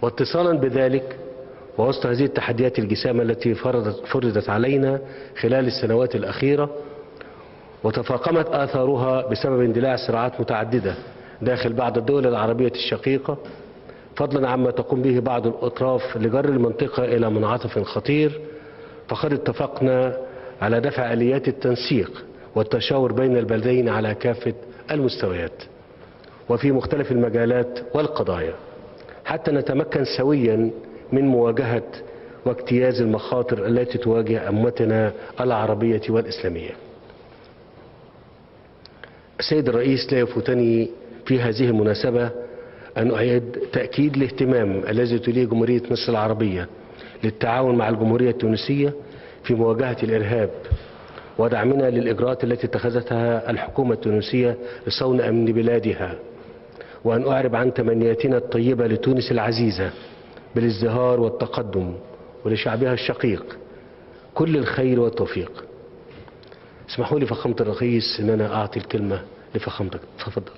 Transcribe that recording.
واتصالا بذلك ووسط هذه التحديات الجسامة التي فرضت علينا خلال السنوات الأخيرة وتفاقمت آثارها بسبب اندلاع صراعات متعددة داخل بعض الدول العربية الشقيقة، فضلا عما تقوم به بعض الأطراف لجر المنطقة إلى منعطف خطير، فقد اتفقنا على دفع آليات التنسيق والتشاور بين البلدين على كافة المستويات وفي مختلف المجالات والقضايا حتى نتمكن سويا من مواجهة واجتياز المخاطر التي تواجه أمتنا العربية والإسلامية. السيد الرئيس، لا يفوتني في هذه المناسبة أن أعيد تأكيد الاهتمام الذي توليه جمهورية مصر العربية للتعاون مع الجمهورية التونسية في مواجهة الإرهاب ودعمنا للإجراءات التي اتخذتها الحكومة التونسية لصون أمن بلادها، وأن أعرب عن تمنياتنا الطيبة لتونس العزيزة بالازدهار والتقدم ولشعبها الشقيق كل الخير والتوفيق. اسمحوا لي فخامة الرئيس أن أنا أعطي الكلمة لفخامتك. تفضل.